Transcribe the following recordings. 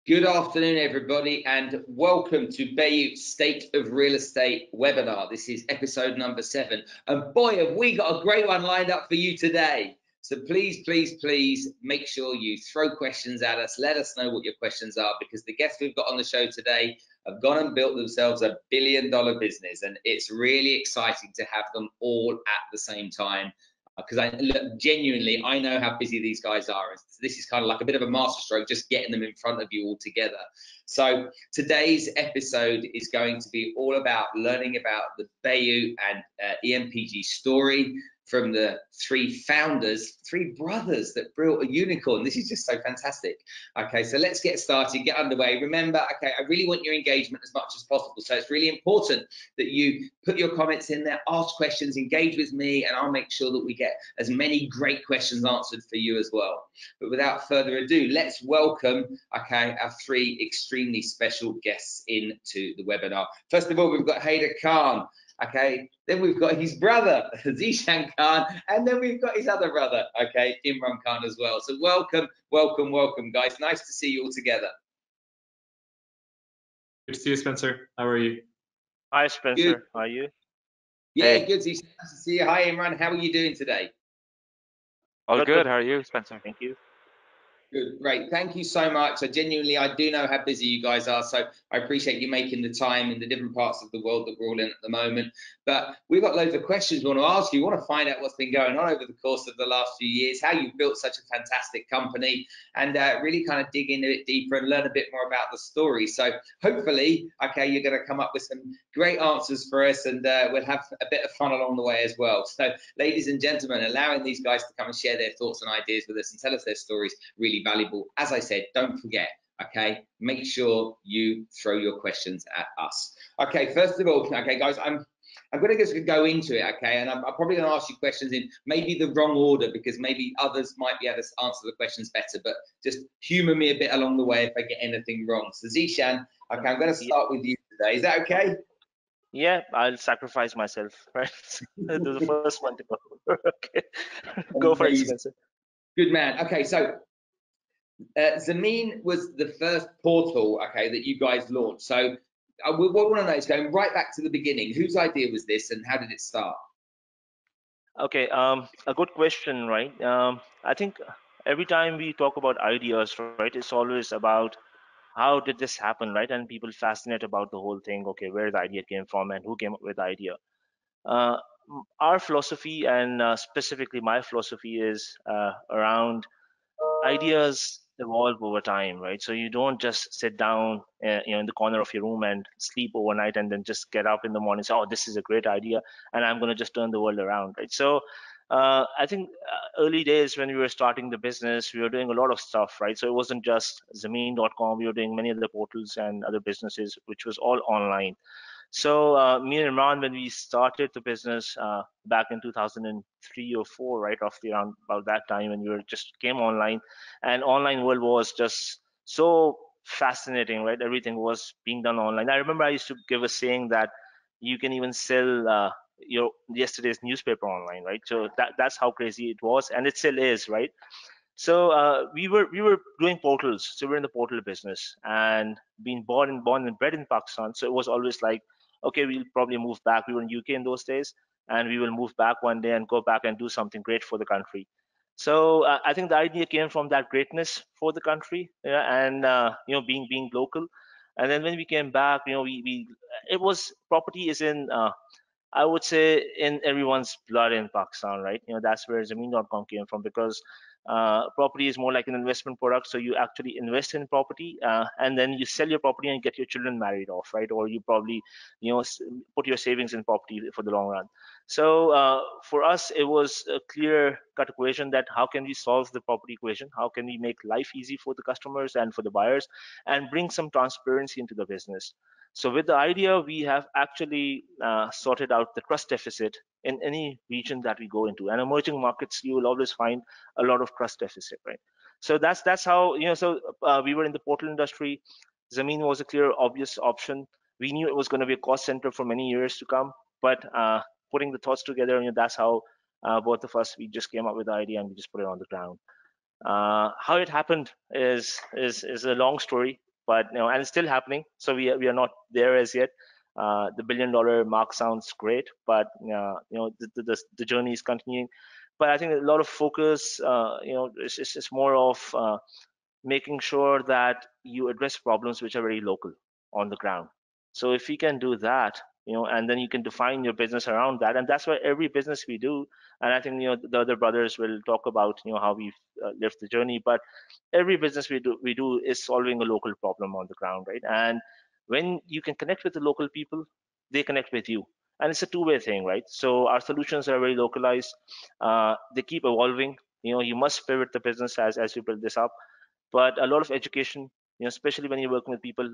Good afternoon, everybody, and welcome to Bayut's State of Real Estate webinar. This is episode number 7, and boy, have we got a great one lined up for you today. So please make sure you throw questions at us. Let us know what your questions are, because the guests we've got on the show today have gone and built themselves a billion-dollar business, and it's really exciting to have them all at the same time. Because genuinely, I know how busy these guys are. This is kind of like a bit of a masterstroke, just getting them in front of you all together. So today's episode is going to be all about learning about the Bayut and EMPG story from the 3 founders, 3 brothers that built a unicorn. This is just so fantastic. Okay, so let's get started, get underway. Remember, okay, I really want your engagement as much as possible. So it's really important that you put your comments in there, ask questions, engage with me, and I'll make sure that we get as many great questions answered for you as well. But without further ado, let's welcome, okay, our 3 extremely special guests into the webinar. First of all, we've got Haider Khan. Okay, then we've got his brother, Zishan Khan, and then we've got his other brother, okay, Imran Khan as well. So welcome, guys. Nice to see you all together. Good to see you, Spencer. How are you? Hi, Spencer. Good. How are you? Yeah, hey. Good, Zishan. Nice to see you. Hi, Imran. How are you doing today? All good. How are you, Spencer? Thank you. Good, great. Thank you so much. I genuinely, I do know how busy you guys are, so I appreciate you making the time in the different parts of the world that we're all in at the moment. But we've got loads of questions we want to ask you. We want to find out what's been going on over the course of the last few years, how you've built such a fantastic company, and really kind of dig in a bit deeper and learn a bit more about the story. So hopefully, okay, you're going to come up with some great answers for us, and we'll have a bit of fun along the way as well. So ladies and gentlemen, allowing these guys to come and share their thoughts and ideas with us and tell us their stories really valuable. As I said, don't forget, okay, make sure you throw your questions at us. Okay, first of all, okay, guys, I'm going to just go into it, okay, and I'm probably going to ask you questions in maybe the wrong order, because maybe others might be able to answer the questions better, but just humor me a bit along the way if I get anything wrong. So Zishan, okay, I'm going to start with you today. Is that okay? Yeah, I'll sacrifice myself, right? This is the first one to go. Okay, go for it, Spencer. Good man. Okay, so Zameen was the first portal, okay, that you guys launched. So what we want to know is going right back to the beginning. Whose idea was this, and how did it start? Okay, a good question, right? I think every time we talk about ideas, right, it's always about how did this happen, right? And people fascinate about the whole thing. Okay, where the idea came from and who came up with the idea. Our philosophy, and specifically my philosophy, is around ideas evolve over time, right? So you don't just sit down in the corner of your room and sleep overnight and then just get up in the morning and say, oh, this is a great idea and I'm going to just turn the world around, right? So I think early days when we were starting the business, we were doing a lot of stuff, right? So it wasn't just Zameen.com. We were doing many other portals and other businesses, which was all online. So me and Imran, when we started the business back in 2003 or 4, right, roughly around about that time, when we were just came online, and online world was just so fascinating, right? Everything was being done online. I remember I used to give a saying that you can even sell your yesterday's newspaper online, right? So that's how crazy it was, and it still is, right? So we were doing portals. So we're in the portal business, and being born and bred in Pakistan. So it was always like, okay, we'll probably move back. We were in UK in those days, and we will move back one day and go back and do something great for the country. So I think the idea came from that greatness for the country, and being local. And then when we came back, we it was property is in I would say in everyone's blood in Pakistan, right? That's where Zameen.com came from, because property is more like an investment product. So you actually invest in property, and then you sell your property and get your children married off, right? Or you probably, put your savings in property for the long run. So for us, it was a clear-cut equation that how can we solve the property equation? How can we make life easy for the customers and for the buyers, and bring some transparency into the business? So with the idea, we have actually sorted out the trust deficit in any region that we go into. And emerging markets, you will always find a lot of trust deficit, right? So that's how, we were in the portal industry. Zameen was a clear, obvious option. We knew it was going to be a cost center for many years to come, but putting the thoughts together, that's how both of us, we just came up with the idea and we just put it on the ground. How it happened is a long story. but and it's still happening. So we are not there as yet. The $1 billion mark sounds great, but the journey is continuing. But I think a lot of focus, is more of making sure that you address problems which are very local on the ground. So if we can do that, and then you can define your business around that, and that's why every business we do, and I think the other brothers will talk about how we've lived the journey, but every business we do is solving a local problem on the ground, right? And when you can connect with the local people, they connect with you, and it's a two-way thing, right? So our solutions are very localized. They keep evolving. You must pivot the business as you build this up, but a lot of education, especially when you're working with people.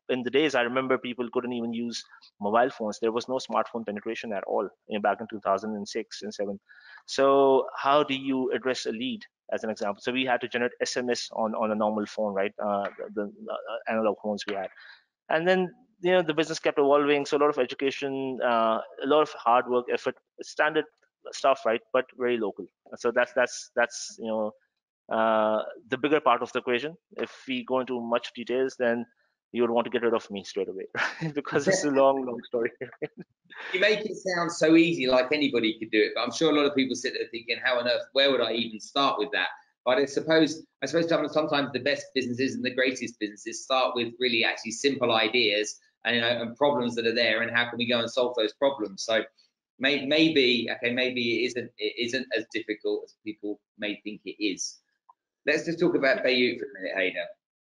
In the days, I remember people couldn't even use mobile phones. There was no smartphone penetration at all, back in 2006 and 7. So how do you address a lead, as an example? So we had to generate SMS on a normal phone, right? The analog phones we had. And then the business kept evolving, so a lot of education, a lot of hard work, effort, standard stuff, right? But very local. So that's the bigger part of the equation. If we go into much details, then you would want to get rid of me straight away, right? Because it's a long story. You make it sound so easy, like anybody could do it, but I'm sure a lot of people sit there thinking, how on earth, where would I even start with that? But I suppose sometimes the best businesses and the greatest businesses start with really actually simple ideas and problems that are there, and how can we go and solve those problems? So maybe it isn't as difficult as people may think it is. Let's just talk about Bayut for a minute, Haider.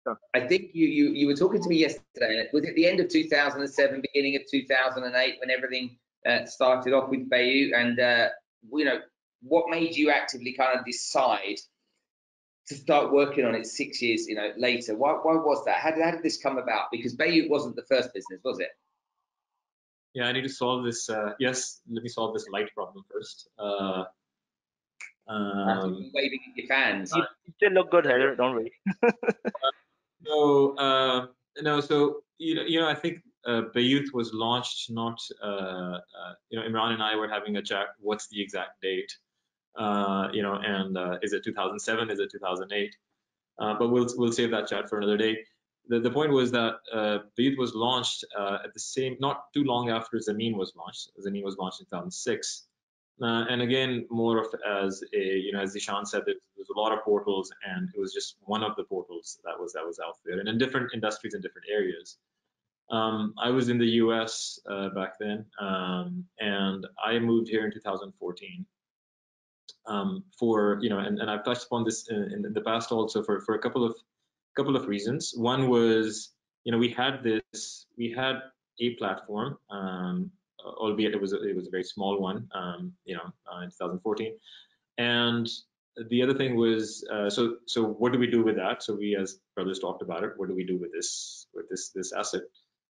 Sure. I think you were talking to me yesterday. Was it the end of 2007, beginning of 2008, when everything started off with Bayut? And what made you actively kind of decide to start working on it 6 years later? Why was that? How did this come about? Because Bayut wasn't the first business, was it? Yeah, I need to solve this. Yes, let me solve this light problem first. Waving at your fans. You still look good, Heather. Don't worry. No, so I think Bayut was launched not. Imran and I were having a chat. What's the exact date? Is it 2007? Is it 2008? But we'll save that chat for another day. The point was that Bayut was launched at the same, not too long after Zameen was launched. Zameen was launched in 2006. And again, more of as as Zishan said, there's a lot of portals, and it was just one of the portals that was out there, and in different industries and different areas. I was in the US back then, and I moved here in 2014 and I've touched upon this in the past also for a couple of reasons. One was we had a platform, albeit it was a very small one, in 2014. And the other thing was, so what do we do with that? So we as brothers talked about it. What do we do with this asset?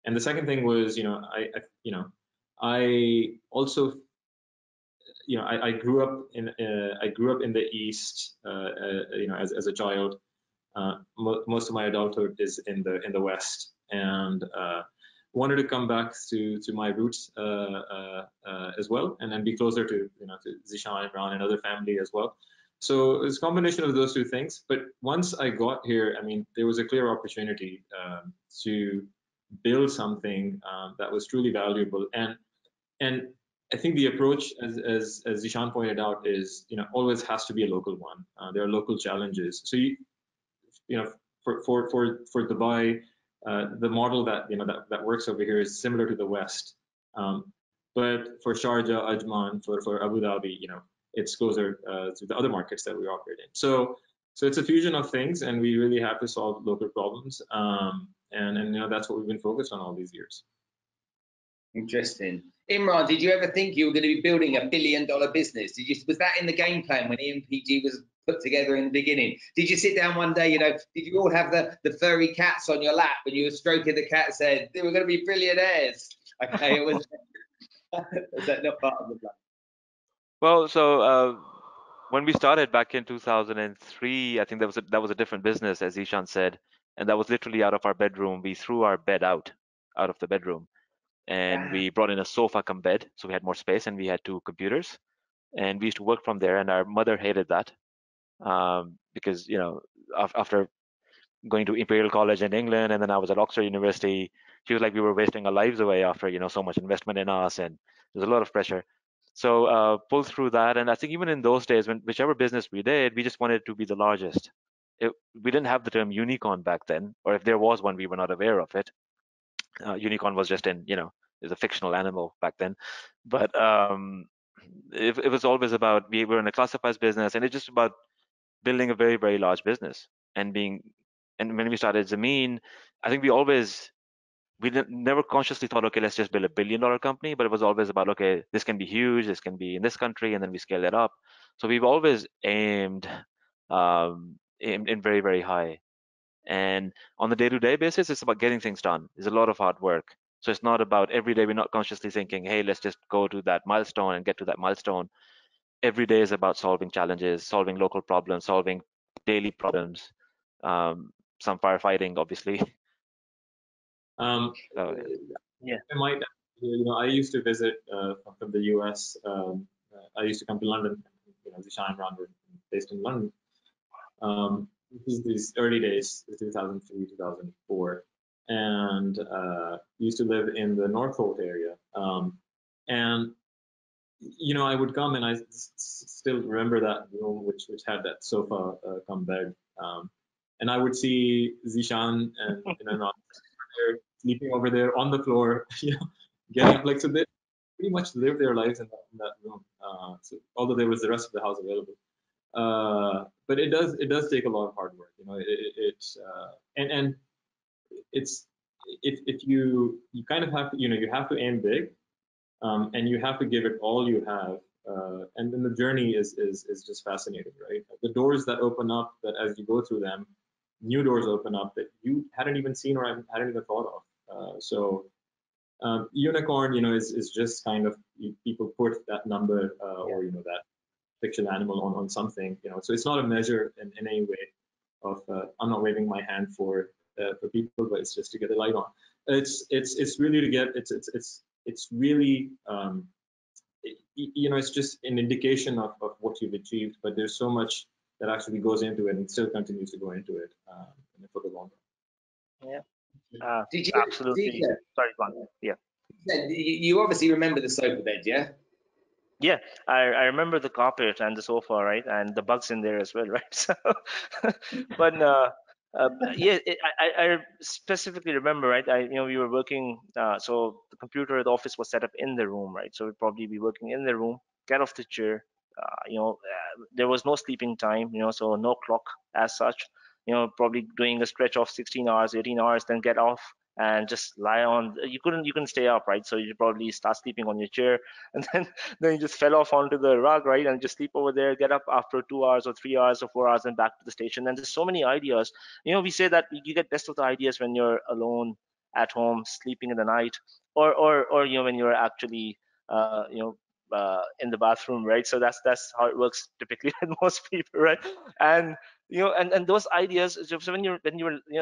And the second thing was, I also, I grew up in the East, as a child. Most of my adulthood is in the West, and wanted to come back to my roots as well, and then be closer to Zishan, Imran, and other family as well. So it's a combination of those two things. But once I got here, I mean, there was a clear opportunity to build something that was truly valuable, and I think the approach, as Zishan pointed out, is always has to be a local one. There are local challenges. So for Dubai, the model that works over here is similar to the West. But for Sharjah, Ajman, for Abu Dhabi, it's closer to the other markets that we operate in. So it's a fusion of things, and we really have to solve local problems. And that's what we've been focused on all these years. Interesting. Imran, did you ever think you were going to be building $1 billion business? Was that in the game plan when EMPG was put together in the beginning? Did you sit down one day, did you all have the furry cats on your lap and you were stroking the cat and said, they were going to be billionaires? Okay, it was that not part of the plan? Well, so when we started back in 2003, I think that was a different business, as Ishan said, and that was literally out of our bedroom. We threw our bed out of the bedroom, and we brought in a sofa cum bed, so we had more space, and we had 2 computers, and we used to work from there. And our mother hated that because after going to Imperial College in England, and then I was at Oxford University. She was like, we were wasting our lives away after, so much investment in us, and there's a lot of pressure. So pulled through that, and I think even in those days, whichever business we did, we just wanted to be the largest. We didn't have the term unicorn back then, or if there was one, we were not aware of it. Unicorn was just is a fictional animal back then, but it was always about, we were in a classifieds business, and it's just about building a very, very large business and when we started Zameen, I think we never consciously thought, okay, let's just build $1 billion company, but it was always about, okay, this can be huge, this can be in this country, and then we scale it up. So we've always aimed in very, very high. And on the day-to-day basis, it's about getting things done. It's a lot of hard work. So it's not about every day, we're not consciously thinking, hey, let's just go to that milestone and get to that milestone. Every day is about solving challenges, solving local problems, solving daily problems, some firefighting, obviously. So, Yeah. I used to visit from the US. I used to come to London. Zishan and Ron were based in London. This is these early days, 2003, 2004, and used to live in the Northolt area. And I would come, and I still remember that room which had that sofa come bed, and I would see Zishan and they're sleeping over there on the floor, getting up, like, so they pretty much live their lives in that room. So although there was the rest of the house available, but it does take a lot of hard work. And it's if you kind of have to, you have to aim big, and you have to give it all you have. And then the journey is just fascinating, right? The doors that open up, that as you go through them, new doors open up that you hadn't even seen or hadn't even thought of. Unicorn, is just kind of, people put that number or that fictional animal on something, so it's not a measure in any way of. I'm not waving my hand for people, but it's just to get the light on. It's really to get it's really it's just an indication of what you've achieved, but there's so much that actually goes into it and still continues to go into it for the long run. Yeah. Absolutely. Sorry, Juan. Yeah. You obviously remember the sofa bed, yeah? Yeah, I remember the carpet and the sofa, right, and the bugs in there as well, right? So, but yeah, I specifically remember, right? We were working, so the computer at the office was set up in the room, right? So we'd probably be working in the room, get off the chair, there was no sleeping time, so no clock as such, probably doing a stretch of 16 hours, 18 hours, then get off and just lie on. You couldn't stay up, right? So you probably start sleeping on your chair, and then you just fell off onto the rug, right, and just sleep over there, get up after 2 hours or 3 hours or 4 hours and back to the station. And there's so many ideas. We say that you get best of the ideas when you're alone at home sleeping in the night, or when you're actually in the bathroom, right? So that's how it works typically with most people, right? And and those ideas, so when you're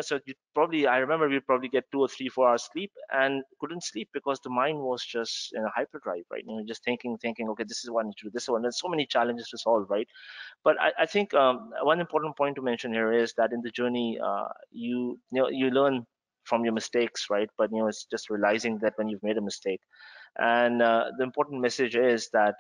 so you probably, I remember we probably get 2 or 3 4 hours sleep and couldn't sleep because the mind was just in a hyperdrive, right? Just thinking, okay, this is what I need to do, this one, there's so many challenges to solve, right? But I think one important point to mention here is that in the journey, you learn from your mistakes, right? But it's just realizing that when you've made a mistake. And the important message is that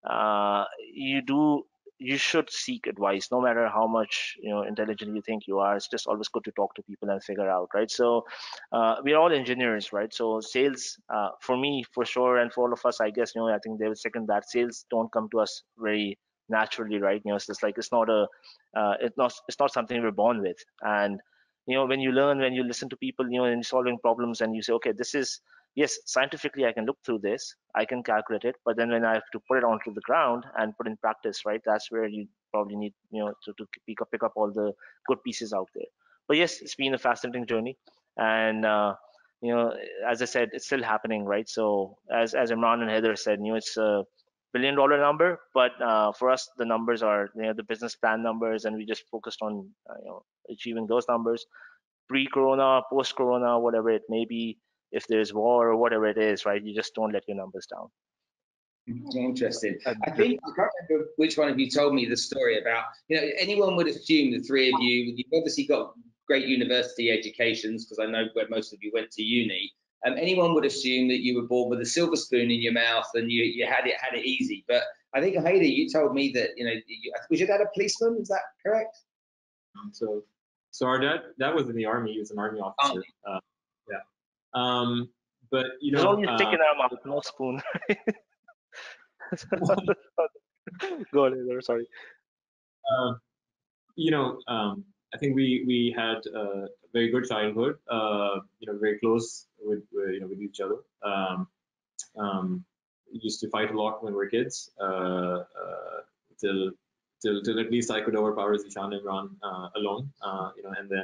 uh, you should seek advice, no matter how much intelligent you think you are. It's just always good to talk to people and figure out, right? So we're all engineers, right? So sales, for me, for sure, and for all of us, I guess, I think they will second that. Sales don't come to us very naturally, right? It's just like, it's not something we're born with. And when you learn, when you listen to people, and solving problems, and you say, okay, this is, yes, scientifically I can look through this, I can calculate it, but then when I have to put it onto the ground and put in practice, right, that's where you probably need to pick up all the good pieces out there. But yes, it's been a fascinating journey, and as I said, it's still happening, right? So as Imran and Heather said, it's a $1 billion number, but for us the numbers are the business plan numbers, and we just focused on achieving those numbers, pre-corona, post-corona, whatever it may be. If there's war or whatever it is, right, you just don't let your numbers down. Interesting. I think, I can't remember which one of you told me the story about, anyone would assume the three of you, you've obviously got great university educations, because I know where most of you went to uni. Anyone would assume that you were born with a silver spoon in your mouth and you had it easy. But I think, Haida, you told me that, you know, was your dad a policeman? Is that correct? So our dad was in the army. He was an army officer. Yeah. But you There's know, only a stick in our mouth, no spoon. Go ahead, sorry. you know, I think we had a very good childhood. You know, very close with each other. We used to fight a lot when we were kids. Till at least I could overpower Zishan and Imran alone. You know, and then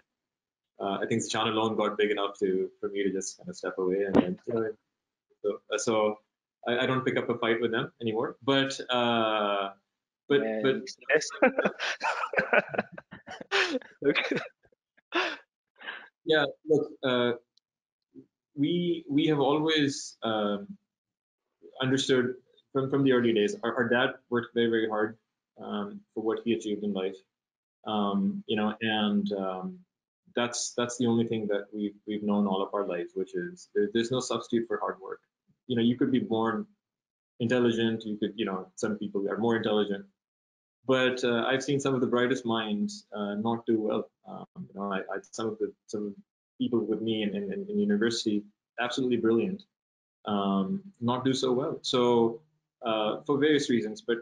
I think Zishan alone got big enough for me to just kind of step away, and then you know, so I don't pick up a fight with them anymore. But Yes. Okay. yeah, look, we have always understood from the early days. Our dad worked very hard for what he achieved in life. You know, and that's the only thing that we've known all of our lives, which is there's no substitute for hard work. You know, you could be born intelligent. You could, you know, some people are more intelligent, but I've seen some of the brightest minds not do well. You know, some people with me in university, absolutely brilliant, not do so well. So for various reasons, but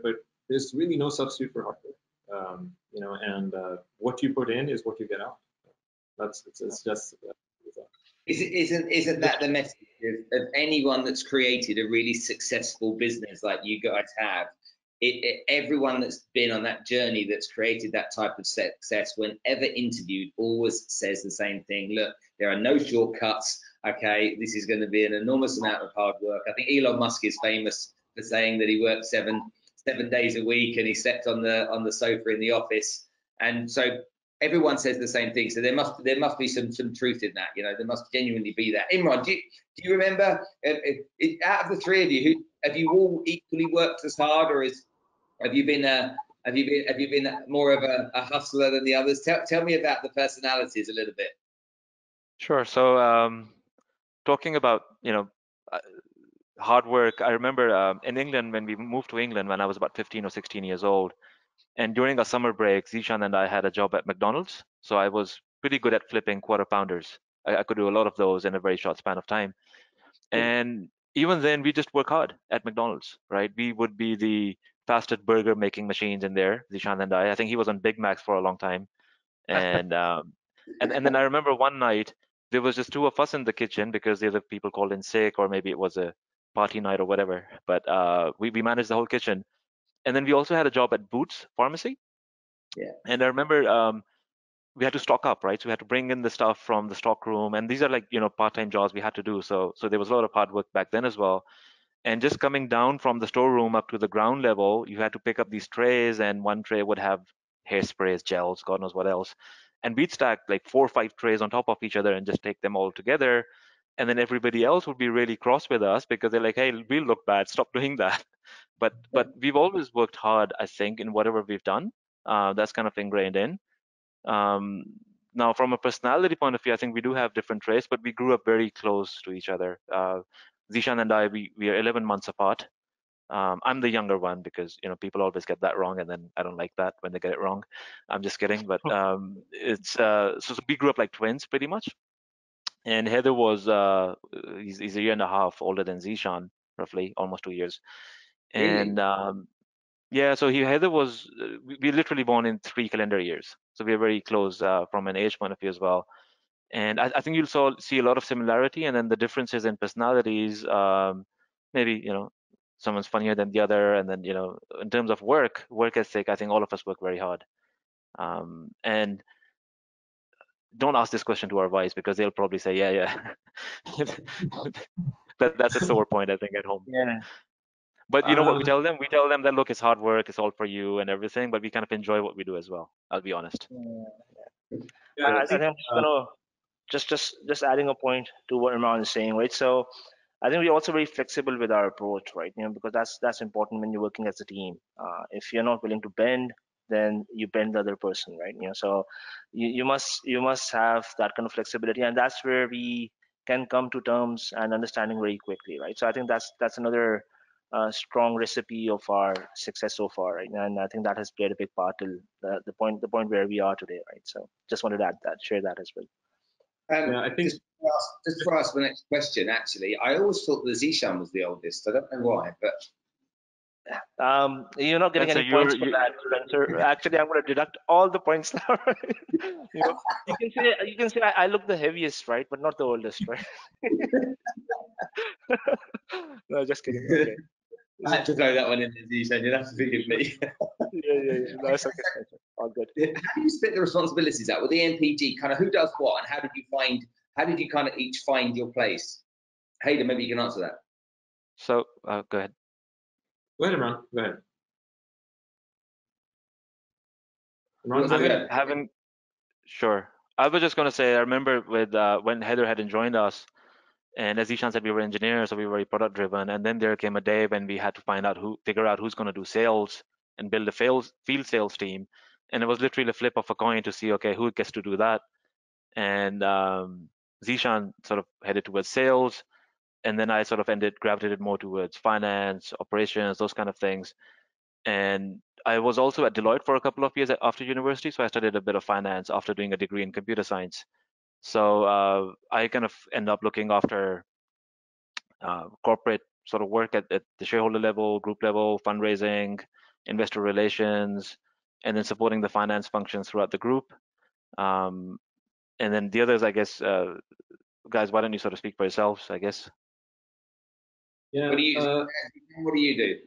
there's really no substitute for hard work. You know, and what you put in is what you get out. It's just. Isn't that the message of anyone that's created a really successful business like you guys have? Everyone that's been on that journey, that's created that type of success, whenever interviewed, always says the same thing. Look, there are no shortcuts. Okay, this is going to be an enormous amount of hard work. I think Elon Musk is famous for saying that he worked seven days a week and he slept on the sofa in the office. And so everyone says the same thing. So there must be some truth in that. You know, there must genuinely be that. Imran, do you remember out of the three of you, have you all equally worked as hard, or have you been more of a hustler than the others? Tell me about the personalities a little bit. Sure. So talking about, you know, uh, hard work, I remember in England, when we moved to England when I was about 15 or 16 years old, and during a summer break, Zishan and I had a job at McDonald's. So I was pretty good at flipping quarter pounders. I could do a lot of those in a very short span of time. And even then, we just work hard at McDonald's, right? We would be the fastest burger making machines in there, Zishan and I. I think he was on Big Macs for a long time. And and then I remember one night there was just two of us in the kitchen because the other people called in sick, or maybe it was a party night or whatever. But we managed the whole kitchen. And then we also had a job at Boots Pharmacy. Yeah. And I remember we had to stock up, right? So we had to bring in the stuff from the stock room, and these are like, you know, part-time jobs we had to do. So there was a lot of hard work back then as well. And just coming down from the storeroom up to the ground level, you had to pick up these trays, and one tray would have hairsprays, gels, God knows what else. And we'd stack like 4 or 5 trays on top of each other and just take them all together. And then everybody else would be really cross with us because they're like, hey, we look bad, stop doing that. But we've always worked hard, I think, in whatever we've done. That's kind of ingrained in. Um, Now, from a personality point of view, I think we do have different traits, but we grew up very close to each other. Zishan and I, we are 11 months apart. I'm the younger one because, you know, people always get that wrong, and then I don't like that when they get it wrong. I'm just kidding, but it's so we grew up like twins pretty much. And Heather was he's a year and a half older than Zishan, roughly almost 2 years. Really? And yeah, so Heather was we literally born in 3 calendar years, so we're very close from an age point of view as well. And I think you'll see a lot of similarity, and then the differences in personalities. Maybe, you know, someone's funnier than the other, and then, you know, in terms of work ethic, I think all of us work very hard. And don't ask this question to our wives because they'll probably say, yeah, yeah. That's a sore point, I think, at home. Yeah. But you know what we tell them? We tell them that, look, it's hard work, it's all for you and everything, but we kind of enjoy what we do as well. I'll be honest. Yeah, I I think think. I'm just gonna just adding a point to what Imran is saying, right? So I think we're also very flexible with our approach, right? You know, because that's important when you're working as a team. If you're not willing to bend, then you bend the other person, right? So you must have that kind of flexibility, and that's where we can come to terms and understanding very quickly, right? So I think that's another strong recipe of our success so far, right? And I think that has played a big part till the point where we are today, right? So just wanted to share that as well. Yeah, I think Just to ask the next question, actually, I always thought that Zishan was the oldest. I don't know why, but You're not getting Spencer, any points for that, Spencer. Actually, I'm going to deduct all the points now. You can say I look the heaviest, right, but not the oldest, right? No, just kidding. Okay. I had to throw that one in there, Zishan. You'll have to forgive me. Yeah. That's okay, Spencer. All good. How do you split the responsibilities out with the EMPG? Kind of who does what, and how did you kind of each find your place? Hayden, maybe you can answer that. So go ahead. go ahead, Imran. Go ahead. What's Imran, go that? ahead. Sure. I was just going to say, I remember with when Heather hadn't joined us, and as Ishan said, we were engineers, so we were very product driven. And then there came a day when we had to figure out who's going to do sales and build a field sales team. And it was literally the flip of a coin to see, okay, who gets to do that. And Zishan sort of headed towards sales, and then I sort of gravitated more towards finance, operations, those kind of things. And I was also at Deloitte for a couple of years after university, so I studied a bit of finance after doing a degree in computer science. So I kind of end up looking after corporate sort of work at the shareholder level, group level, fundraising, investor relations, and then supporting the finance functions throughout the group. And then the others, I guess, guys, why don't you sort of speak for yourselves, I guess? Yeah. What do you do?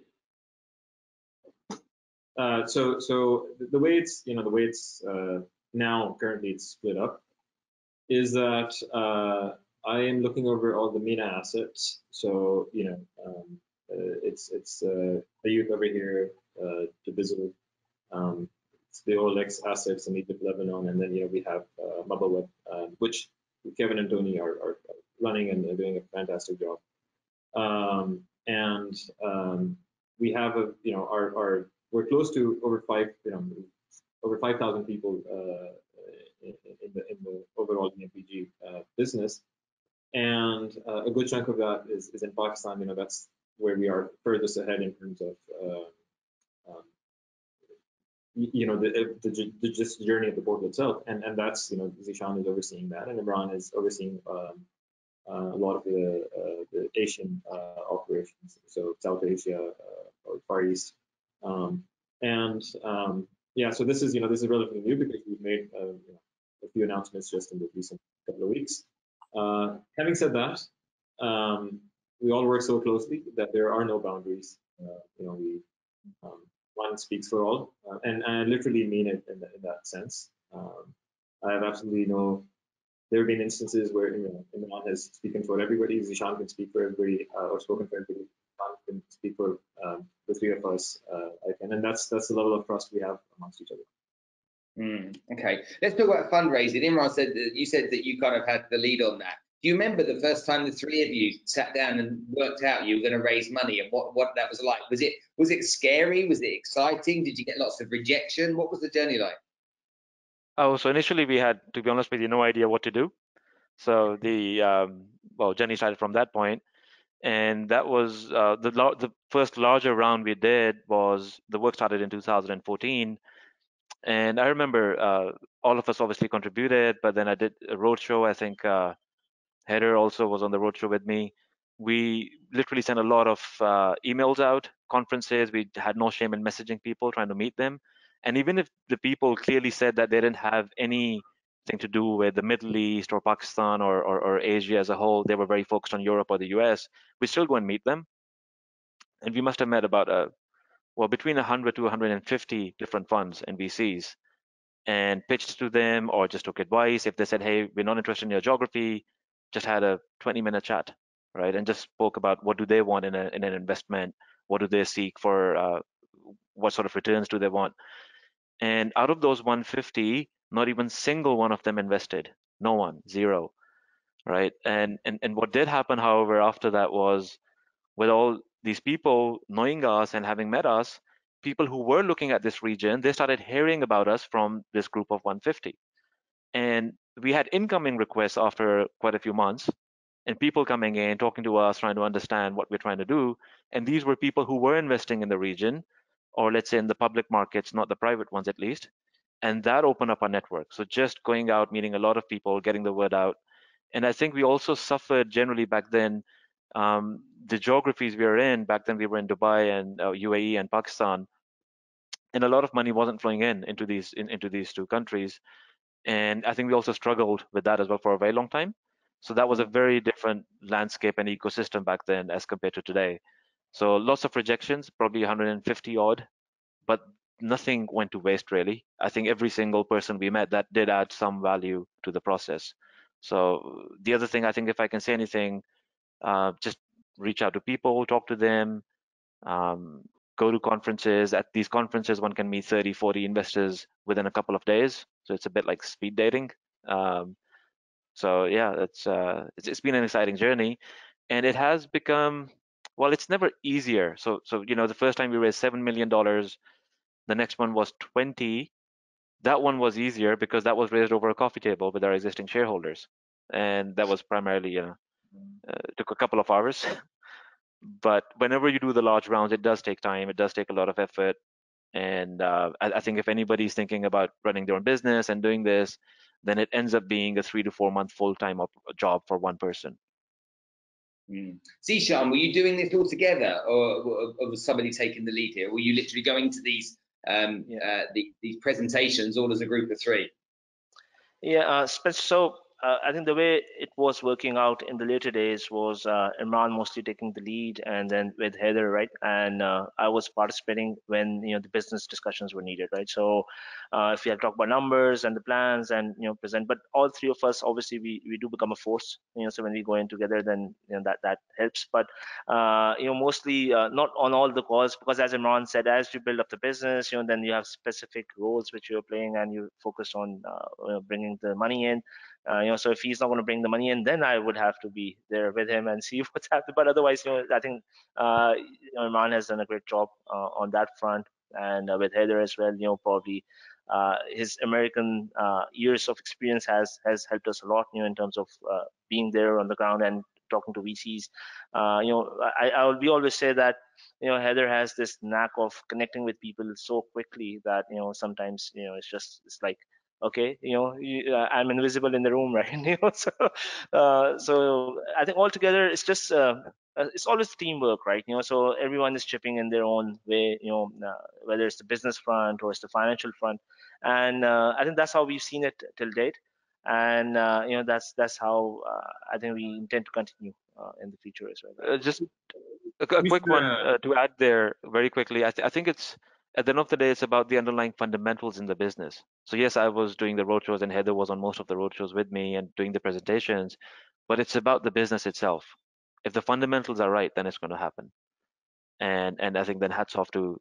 So the way it's now currently it's split up is that I am looking over all the MENA assets. So it's Bayut over here, the visible, it's the OLX assets in Egypt, Lebanon, and then we have Mobile Web, which Kevin and Tony are running and doing a fantastic job. And we have we're close to over 5,000 people in the overall EMPG business, and a good chunk of that is in Pakistan. That's where we are furthest ahead in terms of the just journey of the portal itself, and that's Zishan is overseeing that, and Imran is overseeing a lot of the Asian operations, so South Asia or Far East, so this is relatively new because we've made a few announcements just in the recent couple of weeks. Having said that, we all work so closely that there are no boundaries. One speaks for all, and I literally mean it in that sense. I have absolutely no. There have been instances where Imran has spoken for everybody, Zishan can speak for everybody, or spoken for everybody. Imran can speak for the three of us. And that's the level of trust we have amongst each other. Okay, let's talk about fundraising. Imran said that you kind of had the lead on that. Do you remember the first time the three of you sat down and worked out you were going to raise money, and what that was like? Was it scary? Was it exciting? Did you get lots of rejection? What was the journey like? Oh, so initially we had, to be honest with you, no idea what to do. So Jenny started from that point, and that was the first larger round we did. Was the work started in 2014, and I remember all of us obviously contributed, but then I did a roadshow. I think Heather also was on the roadshow with me. We literally sent a lot of emails out, conferences. We had no shame in messaging people, trying to meet them. And even if the people clearly said that they didn't have anything to do with the Middle East or Pakistan or Asia as a whole, they were very focused on Europe or the US, we still go and meet them. And we must have met about between 100 to 150 different funds and VCs, and pitched to them or just took advice. If they said, hey, we're not interested in your geography, just had a 20-minute chat, right? And just spoke about what do they want in an investment, what do they seek for, what sort of returns do they want. And out of those 150, not even single one of them invested. No one, zero, right? And what did happen, however, after that was, with all these people knowing us and having met us, people who were looking at this region, they started hearing about us from this group of 150. And we had incoming requests after quite a few months, and people coming in, talking to us, trying to understand what we're trying to do. And these were people who were investing in the region, or let's say in the public markets, not the private ones at least. And that opened up our network. So just going out, meeting a lot of people, getting the word out. And I think we also suffered generally back then, the geographies we were in, back then we were in Dubai and UAE and Pakistan, and a lot of money wasn't flowing into these two countries. And I think we also struggled with that as well for a very long time. So that was a very different landscape and ecosystem back then as compared to today. So lots of rejections, probably 150 odd, but nothing went to waste really. I think every single person we met, that did add some value to the process. So the other thing, I think, if I can say anything, just reach out to people, talk to them, um, go to conferences. At these conferences, one can meet 30, 40 investors within a couple of days. So it's a bit like speed dating. Um, so yeah, it's been an exciting journey, and it has become, well, it's never easier. So the first time we raised $7 million, the next one was 20. That one was easier because that was raised over a coffee table with our existing shareholders, and that was primarily, took a couple of hours. But whenever you do the large rounds, it does take time. It does take a lot of effort. And I think if anybody's thinking about running their own business and doing this, then it ends up being a 3 to 4 month full-time job for one person. Zishan, were you doing this all together, or was somebody taking the lead here? Were you literally going to these these presentations all as a group of three? Yeah, so I think the way it was working out in the later days was Imran mostly taking the lead, and then with Heather, right? And I was participating when the business discussions were needed, right? So if we had to talk about numbers and the plans and present, but all three of us obviously we do become a force, so when we go in together, then that helps. But mostly not on all the calls, because as Imran said, as you build up the business, then you have specific roles which you're playing, and you focus on bringing the money in. So if he's not going to bring the money in, then I would have to be there with him and see what's happening. But otherwise, I think Imran has done a great job on that front, and with Heather as well. Probably his American years of experience has helped us a lot. In terms of being there on the ground and talking to VCs. We always say that Heather has this knack of connecting with people so quickly that sometimes it's like, okay, I'm invisible in the room, right? So I think altogether it's just it's always teamwork, right? So everyone is chipping in their own way, whether it's the business front or it's the financial front, and I think that's how we've seen it till date, and that's how I think we intend to continue in the future as well. Just a quick one to add there very quickly. I think it's, at the end of the day, it's about the underlying fundamentals in the business. So yes, I was doing the roadshows and Heather was on most of the roadshows with me and doing the presentations, but it's about the business itself. If the fundamentals are right, then it's going to happen. And I think then hats off to,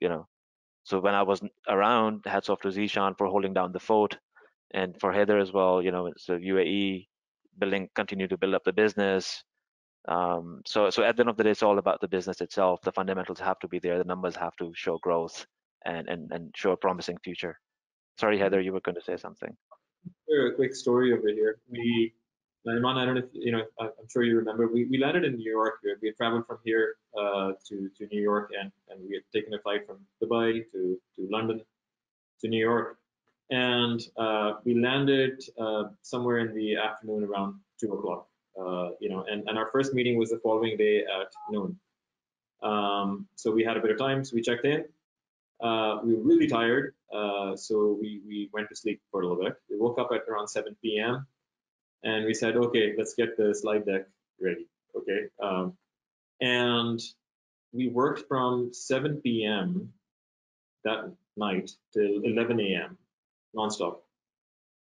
so when I wasn't around, hats off to Zishan for holding down the fort, and for Heather as well, so UAE continue to build up the business. So at the end of the day, it's all about the business itself. The fundamentals have to be there. The numbers have to show growth and show a promising future. Sorry, Heather, you were going to say something. A quick story over here. Iman, I don't know if I'm sure you remember. We landed in New York. We had traveled from here to New York, and we had taken a flight from Dubai to London to New York, and we landed somewhere in the afternoon around 2 o'clock. And our first meeting was the following day at noon. So we had a bit of time, so we checked in. We were really tired, so we went to sleep for a little bit. We woke up at around 7 p.m. and we said, okay, let's get the slide deck ready. Okay, and we worked from 7 p.m. that night till 11 a.m. nonstop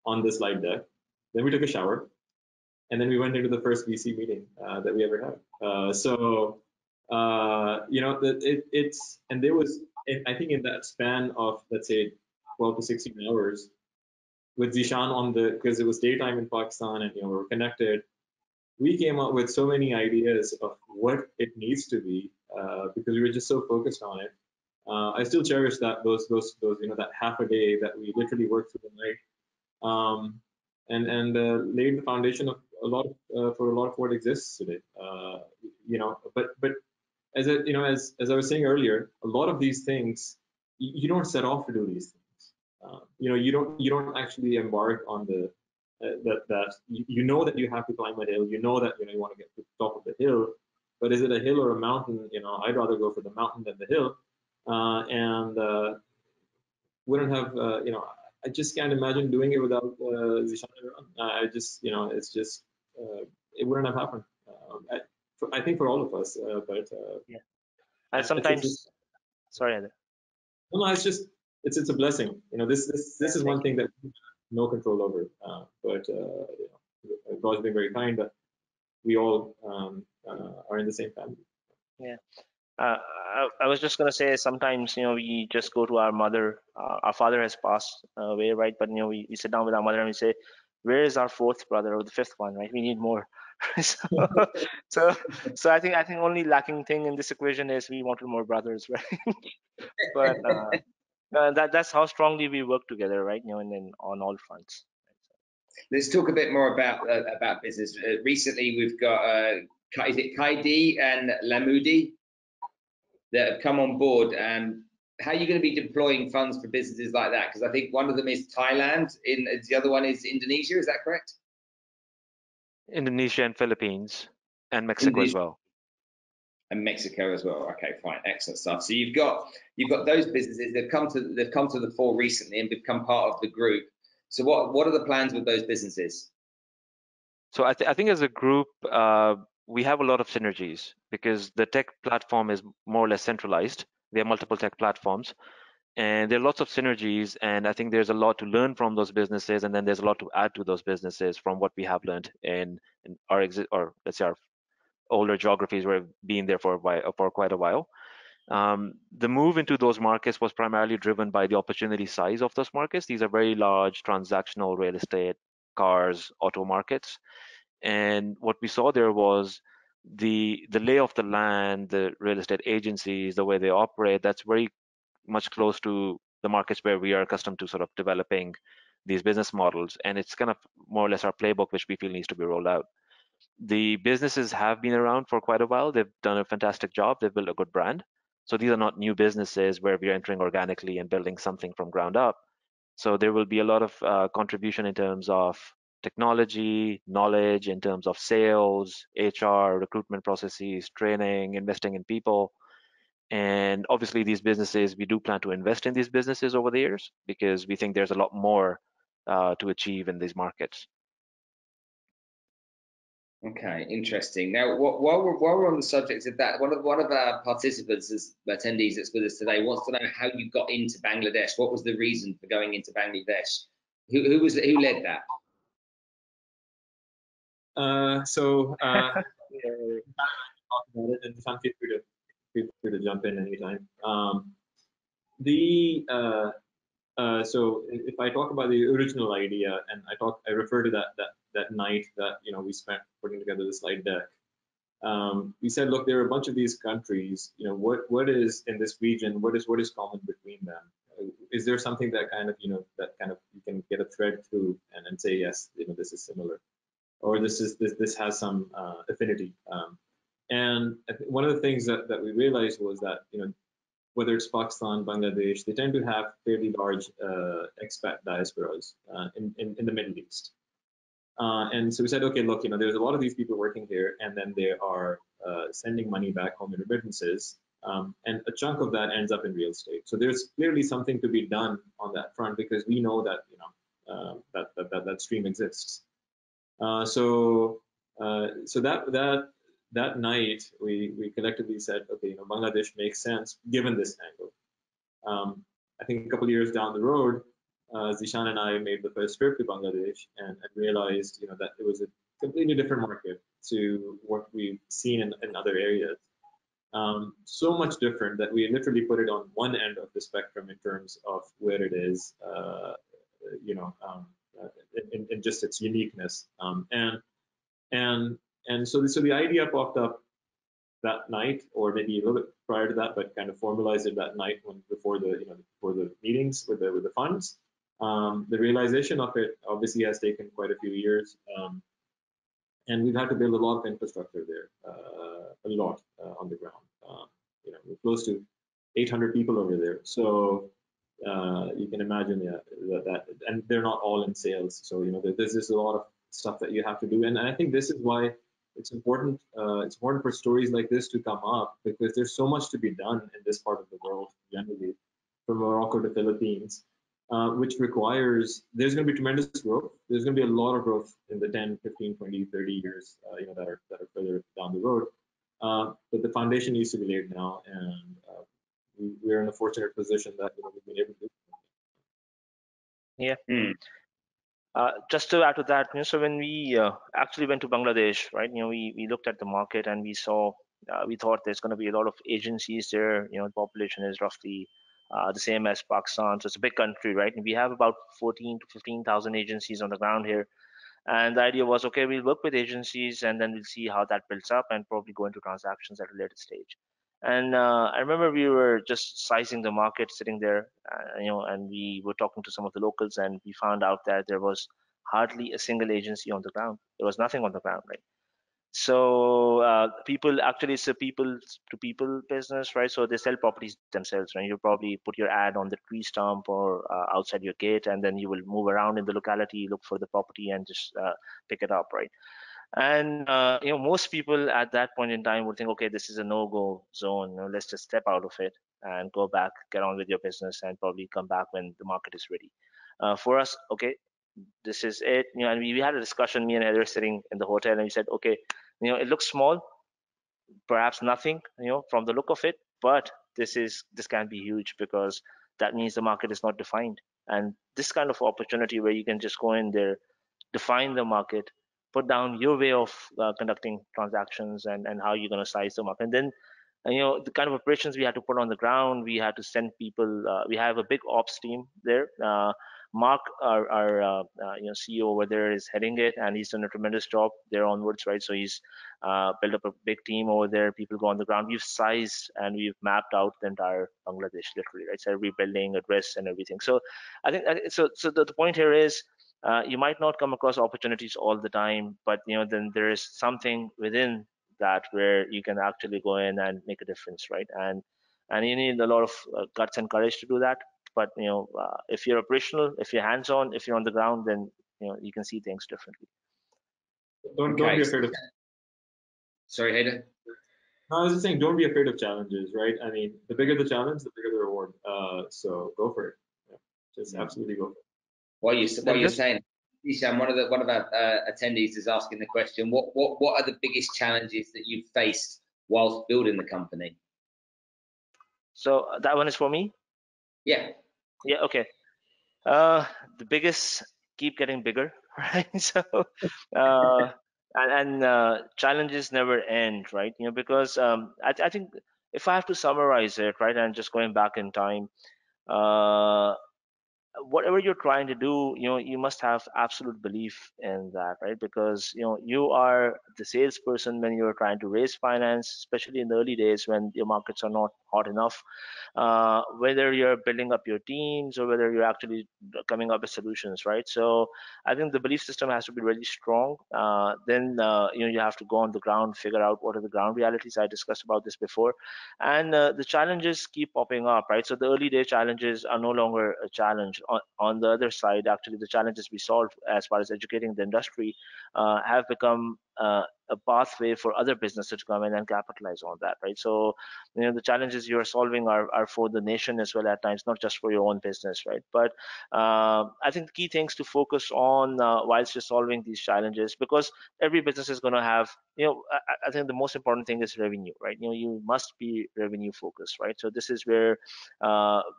on the slide deck. Then we took a shower, and then we went into the first VC meeting that we ever had. And there was, I think in that span of, let's say, 12 to 16 hours, with Zishan because it was daytime in Pakistan and we were connected, we came up with so many ideas of what it needs to be because we were just so focused on it. I still cherish those that half a day that we literally worked through the night, and laid the foundation of for a lot of what exists today. But as I was saying earlier, a lot of these things you don't set off to do these things. You don't actually embark on the that that you have to climb a hill. You know that you want to get to the top of the hill, but is it a hill or a mountain? I'd rather go for the mountain than the hill, and wouldn't have I just can't imagine doing it without Zishan and Ron. I just it's just it wouldn't have happened. I think for all of us, but Yeah. And it's just, sometimes, sorry, Adil. no, it's just it's a blessing. This is one Thank you. thing that we have no control over. But God's been very kind that we all are in the same family. Yeah. I was just gonna say sometimes we just go to our mother. Our father has passed away, right? But we sit down with our mother and we say, where is our fourth brother or the fifth one, right? We need more. so, so I think only lacking thing in this equation is we wanted more brothers, right? But that's how strongly we work together, right? And then on all fronts. Let's talk a bit more about business. Recently, we've got is it Kaidi and Lamudi that have come on board. How are you going to be deploying funds for businesses like that? Because I think one of them is Thailand, the other one is Indonesia. Is that correct? Indonesia and Philippines and Mexico as well. And Mexico as well. Okay, fine, excellent stuff. So you've got those businesses. They've come to the fore recently and become part of the group. So what are the plans with those businesses? So I think as a group, we have a lot of synergies because the tech platform is more or less centralized. We have multiple tech platforms, and there are lots of synergies. And I think there's a lot to learn from those businesses, and then there's a lot to add to those businesses from what we have learned in our or let's say our older geographies where we've been there for quite a while. The move into those markets was primarily driven by the opportunity size of those markets. These are very large transactional real estate, cars, auto markets. And what we saw there was the lay of the land, the real estate agencies, the way they operate, that's very much close to the markets where we are accustomed to sort of developing these business models. And it's kind of more or less our playbook, which we feel needs to be rolled out. The businesses have been around for quite a while. They've done a fantastic job. They've built a good brand. So these are not new businesses where we're entering organically and building something from ground up. So there will be a lot of contribution in terms of technology, knowledge, in terms of sales, HR, recruitment processes, training, investing in people. And obviously these businesses, we do plan to invest in these businesses over the years because we think there's a lot more to achieve in these markets. Okay, interesting. Now, while we're on the subject of that, one of our participants, attendees that's with us today, wants to know how you got into Bangladesh. What was the reason for going into Bangladesh? Who led that? Talk about it, and Nishan, feel free to jump in anytime. So if I talk about the original idea, and I refer to that night that we spent putting together the slide deck. We said, look, there are a bunch of these countries. What is in this region? What is common between them? Is there something that kind of you can get a thread through and say, yes, this is similar, or this has some affinity. And one of the things that we realized was that whether it's Pakistan, Bangladesh, they tend to have fairly large expat diasporas in the Middle East. And so we said, okay, look, there's a lot of these people working here, and then they are sending money back home in remittances, and a chunk of that ends up in real estate. So there's clearly something to be done on that front because we know that that stream exists. So that night we collectively said, okay, Bangladesh makes sense given this angle. I think a couple of years down the road, Zishan and I made the first trip to Bangladesh and realized that it was a completely different market to what we've seen in other areas. So much different that we literally put it on one end of the spectrum in terms of where it is, in just its uniqueness. And so the idea popped up that night, or maybe a little bit prior to that, but kind of formalized it that night before the meetings with the funds. The realization of it obviously has taken quite a few years, and we've had to build a lot of infrastructure there, a lot on the ground. We're close to 800 people over there, so you can imagine, and they're not all in sales, so there's just a lot of stuff that you have to do, and I think this is why it's important. It's important for stories like this to come up, because there's so much to be done in this part of the world generally, from Morocco to Philippines, which requires, there's going to be tremendous growth. There's going to be a lot of growth in the 10, 15, 20, 30 years, that are further down the road. But the foundation needs to be laid now, and we're in a fortunate position that we've been able to do. Yeah. Mm. Just to add to that, so when we actually went to Bangladesh, right, we looked at the market and we saw, we thought there's going to be a lot of agencies there. The population is roughly the same as Pakistan, so it's a big country, right? And we have about 14 to 15,000 agencies on the ground here. And the idea was, okay, we'll work with agencies and then we'll see how that builds up and probably go into transactions at a later stage. And I remember we were just sizing the market sitting there, and we were talking to some of the locals, and we found out that there was hardly a single agency on the ground. There was nothing on the ground, right? So people actually, it's a people to people business, right? So they sell properties themselves, right? You probably put your ad on the tree stump or outside your gate, and then you will move around in the locality, look for the property, and just pick it up, right? And most people at that point in time would think, okay, this is a no-go zone. Let's just step out of it and go back, get on with your business, and probably come back when the market is ready. For us, okay, this is it. And we had a discussion. Me and Heather sitting in the hotel, and we said, okay, it looks small, perhaps nothing, from the look of it, but this can be huge, because that means the market is not defined. And this kind of opportunity where you can just go in there, define the market, put down your way of conducting transactions, and how you're going to size them up. And then, the kind of operations we had to put on the ground, we had to send people. We have a big ops team there. Mark, our CEO over there, is heading it, and he's done a tremendous job there onwards, right? So he's built up a big team over there. People go on the ground. We've sized and we've mapped out the entire Bangladesh, literally, right? So every building, address, and everything. So I think so. So the point here is, you might not come across opportunities all the time, but then there is something within that where you can actually go in and make a difference, right? And you need a lot of guts and courage to do that. But if you're operational, if you're hands-on, if you're on the ground, then you can see things differently. Don't be afraid of. Sorry, Hayden. No, I was just saying, don't be afraid of challenges, right? I mean, the bigger the challenge, the bigger the reward. So go for it. Just absolutely go for it. What you're saying, Ishan, one of our attendees is asking the question: what are the biggest challenges that you've faced whilst building the company? So that one is for me. Yeah. Yeah. Okay. The biggest keep getting bigger, right? So, challenges never end, right? Because I think if I have to summarize it, right, and just going back in time, uh, whatever you're trying to do, you must have absolute belief in that, right? Because you are the salesperson when you're trying to raise finance, especially in the early days when your markets are not hot enough. Whether you're building up your teams or whether you're actually coming up with solutions, right? So I think the belief system has to be really strong. Then you have to go on the ground, figure out what are the ground realities. I discussed about this before, and the challenges keep popping up, right? So the early day challenges are no longer a challenge. On the other side, actually, the challenges we solve as far as educating the industry have become a pathway for other businesses to come in and capitalize on that, right? So the challenges you're solving are for the nation as well at times, not just for your own business, right? But I think the key things to focus on whilst you're solving these challenges, because every business is going to have, I think the most important thing is revenue, right? You must be revenue focused, right? So this is where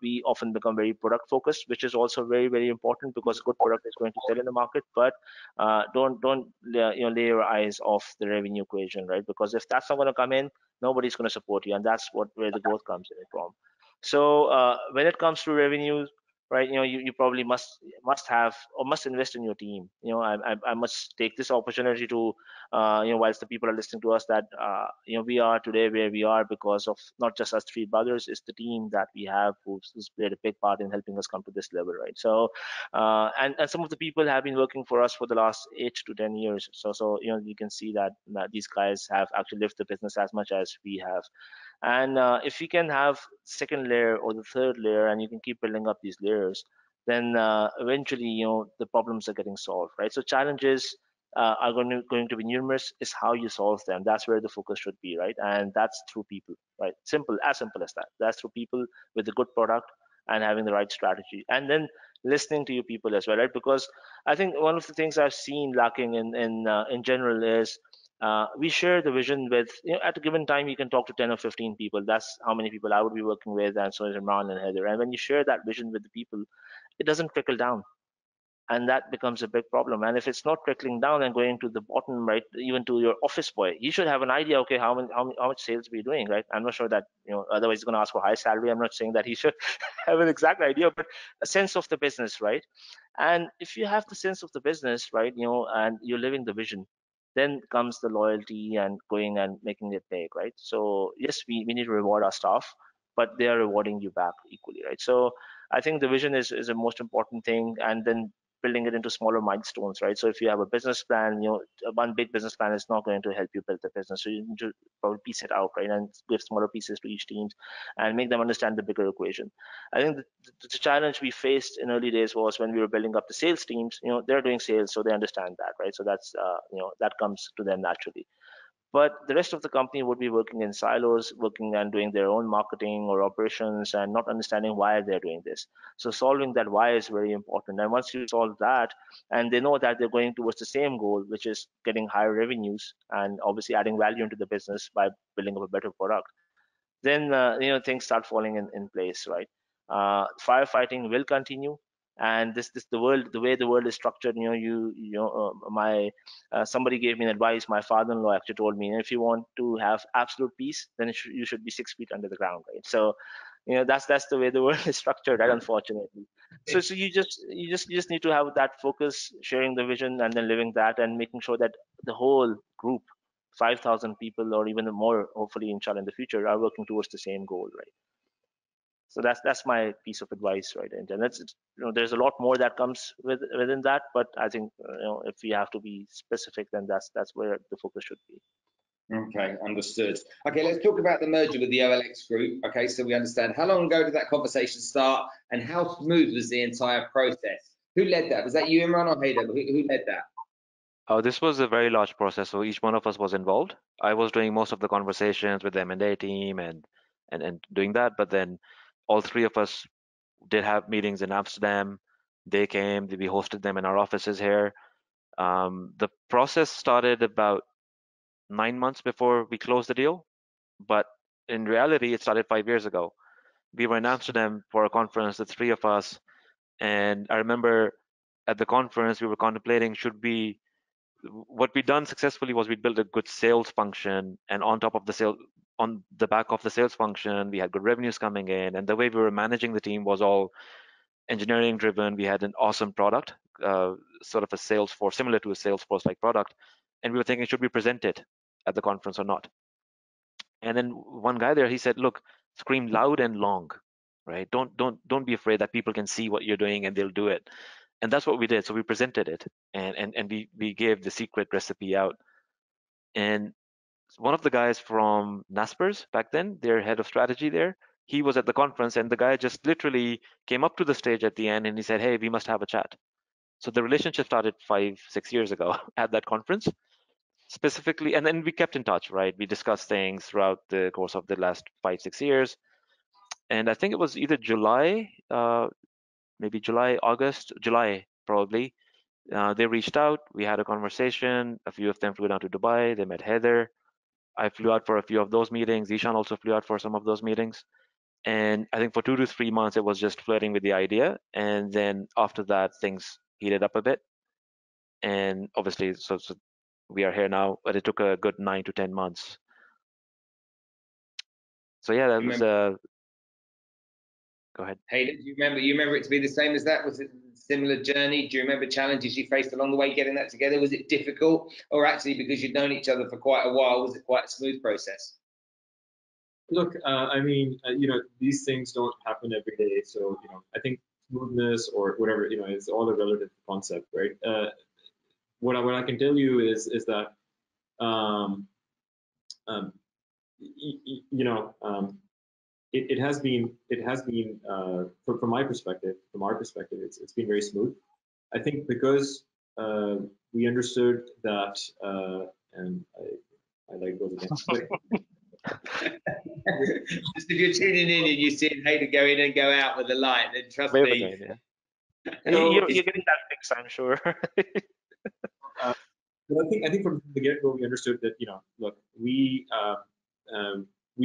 we often become very product focused, which is also very, very important, because good product is going to sell in the market. But don't lay your eyes off the revenue equation, right? Because if that's not going to come in, nobody's going to support you, and that's where the growth comes in from. So when it comes to revenues, right? You probably must have or must invest in your team. I must take this opportunity to whilst the people are listening to us, that we are today where we are because of not just us three brothers, it's the team that we have who's played a big part in helping us come to this level, right? So and some of the people have been working for us for the last 8 to 10 years. So you can see that these guys have actually lived the business as much as we have. And if you can have second layer or the third layer, and you can keep building up these layers, then eventually the problems are getting solved, right? So challenges are going to be numerous. Is how you solve them. That's where the focus should be, right? And that's through people, right? Simple as that. That's through people with a good product and having the right strategy, and then listening to your people as well, right? Because I think one of the things I've seen lacking in general is we share the vision with, at a given time you can talk to 10 or 15 people. That's how many people I would be working with, and so is Imran and Heather. And when you share that vision with the people, it doesn't trickle down, and that becomes a big problem. And if it's not trickling down and going to the bottom, right, even to your office boy, he should have an idea. Okay, how much sales are we doing, right? I'm not sure that, otherwise he's going to ask for high salary. I'm not saying that he should have an exact idea, but a sense of the business, right? And if you have the sense of the business, right, and you're living the vision, then comes the loyalty and going and making it big, right? So yes, we need to reward our staff, but they are rewarding you back equally, right? So I think the vision is the most important thing, and then building it into smaller milestones, right? So if you have a business plan, one big business plan is not going to help you build the business. So you need to probably piece it out, right, and give smaller pieces to each team and make them understand the bigger equation. I think the challenge we faced in early days was when we were building up the sales teams. They're doing sales, so they understand that, right? So that's that comes to them naturally. But the rest of the company would be working in silos, working and doing their own marketing or operations, and not understanding why they're doing this. So solving that why is very important. And once you solve that, and they know that they're going towards the same goal, which is getting higher revenues and obviously adding value into the business by building up a better product, then things start falling in place, right? Firefighting will continue, and this the way the world is structured. My somebody gave me an advice. My father-in-law actually told me, if you want to have absolute peace, then you should be 6 feet under the ground, right? So that's the way the world is structured, right? Unfortunately. So you just need to have that focus, sharing the vision, and then living that, and making sure that the whole group, 5,000 people or even more, hopefully, inshallah, in the future, are working towards the same goal, right? So that's my piece of advice, right? And that's, there's a lot more that comes within that, but I think if we have to be specific, then that's where the focus should be. Okay, understood. Okay, let's talk about the merger with the OLX group. Okay, so we understand, how long ago did that conversation start, and how smooth was the entire process? Who led that? Was that you, Imran, or Hayder? Who led that? This was a very large process, so each one of us was involved. I was doing most of the conversations with the M&A team and doing that, but then all three of us did have meetings in Amsterdam. They came, we hosted them in our offices here. The process started about 9 months before we closed the deal, but in reality, it started 5 years ago. We were in Amsterdam for a conference, the three of us, and I remember at the conference we were contemplating, what we'd done successfully was we built a good sales function, and on the back of the sales function, we had good revenues coming in, and the way we were managing the team was all engineering driven. We had an awesome product, sort of a Salesforce, similar to a Salesforce like product, and we were thinking, should we present it at the conference or not? And then one guy there, he said, look, scream loud and long, right? Don't be afraid that people can see what you're doing and they'll do it. And that's what we did. So we presented it, and we gave the secret recipe out. And one of the guys from Naspers back then, their head of strategy there, he was at the conference, and the guy just literally came up to the stage at the end and he said, hey, we must have a chat. So the relationship started 5-6 years ago at that conference specifically, and then we kept in touch, right? We discussed things throughout the course of the last 5-6 years. And I think it was either July, maybe July probably. They reached out, we had a conversation. A few of them flew down to Dubai, they met Heather. I flew out for a few of those meetings. Ishan also flew out for some of those meetings. And I think for 2 to 3 months, it was just flirting with the idea. And then after that, things heated up a bit. And obviously, so we are here now, but it took a good 9 to 10 months. So yeah, that was Go ahead. Hayden, do you remember it to be the same as that? Was it a similar journey? Do you remember challenges you faced along the way getting that together? Was it difficult, or actually because you'd known each other for quite a while, was it quite a smooth process? Look, I mean, these things don't happen every day. So, I think smoothness or whatever, is all a relative concept, right? What I can tell you is that, um, um, it has been from my perspective, from our perspective, it's been very smooth. I think because we understood that, and I like those again. But just if you're tuning in and you see Hayden go in and go out with the light, then trust Wave me. again, yeah. You're getting that fix, I'm sure. But I think from the get-go we understood that look, we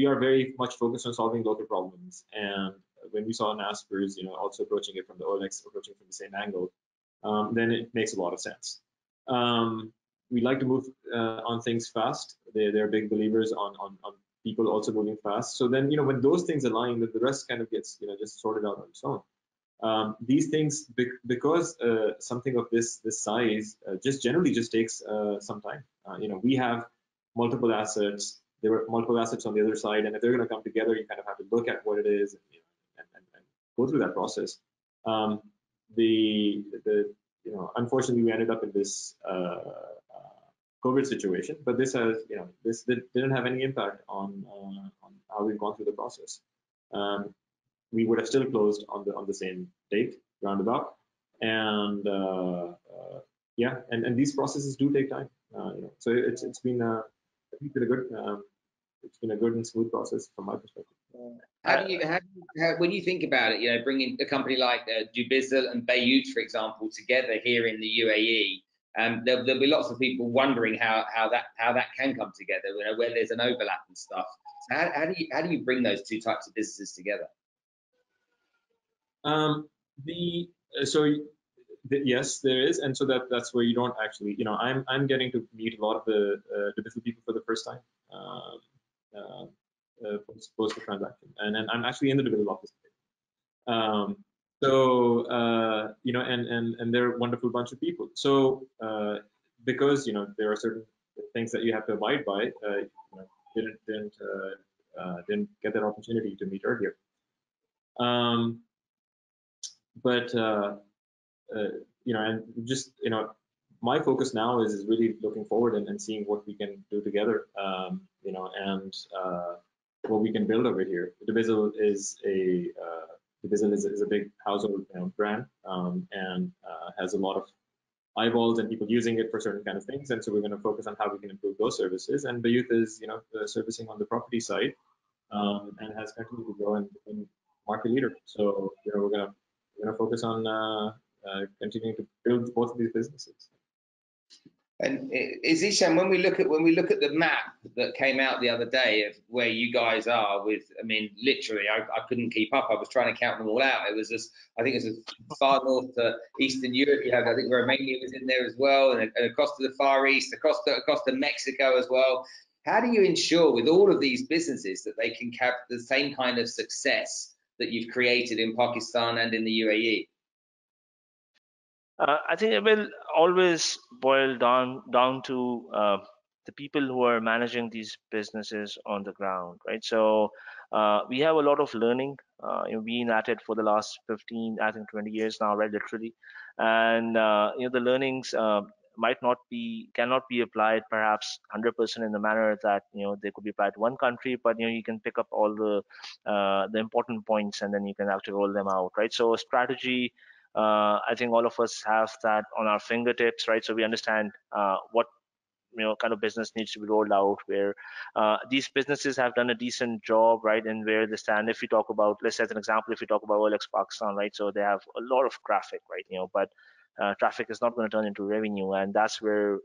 are very much focused on solving local problems, and when we saw Naspers also approaching it from the OLX, approaching from the same angle, then it makes a lot of sense. We like to move on things fast. They're big believers on people also moving fast. So then when those things align, the rest kind of gets just sorted out on its own. These things, because something of this size just generally just takes some time. We have multiple assets. There were multiple assets on the other side, and if they're going to come together, you kind of have to look at what it is and go through that process. Unfortunately, we ended up in this COVID situation, but this has this didn't have any impact on how we've gone through the process. We would have still closed on the same date roundabout, and yeah, and these processes do take time. So it's been a good and smooth process from my perspective. When you think about it, bringing a company like Dubizzle and Bayut, for example, together here in the UAE, there'll be lots of people wondering how that can come together, where there's an overlap and stuff. So how do you bring those two types of businesses together? Yes, there is, and so that's where you don't actually, I'm getting to meet a lot of the different people for the first time post the transaction, and then I'm actually in the Dubizzle office. And they're a wonderful bunch of people. So because there are certain things that you have to abide by, didn't get that opportunity to meet earlier. But and just my focus now is really looking forward and seeing what we can do together, and what we can build over here. Dubizzle is a big household brand, and has a lot of eyeballs and people using it for certain kind of things, and so we're going to focus on how we can improve those services. And Bayut is servicing on the property side, and has continued to grow and become market leader. So we're going to focus on continuing to build both of these businesses. And Zishan, when we look at the map that came out the other day of where you guys are literally, I couldn't keep up. I was trying to count them all out. It was just, I think it's as far north to Eastern Europe. You have, I think Romania was in there as well, and across to the Far East, across to Mexico as well. How do you ensure with all of these businesses that they can have the same kind of success that you've created in Pakistan and in the UAE? I think it will always boil down to the people who are managing these businesses on the ground, right? So we have a lot of learning. Been at it for the last 15, I think 20 years now, right? Literally, and the learnings cannot be applied perhaps 100% in the manner that they could be applied to one country, but you can pick up all the important points and then you can actually roll them out, right? So strategy. I think all of us have that on our fingertips, right? So we understand what kind of business needs to be rolled out, where these businesses have done a decent job, right, and where they stand. If we talk about, let's say as an example, if we talk about OLX Pakistan, right, so they have a lot of traffic, right, but traffic is not going to turn into revenue. And that's where,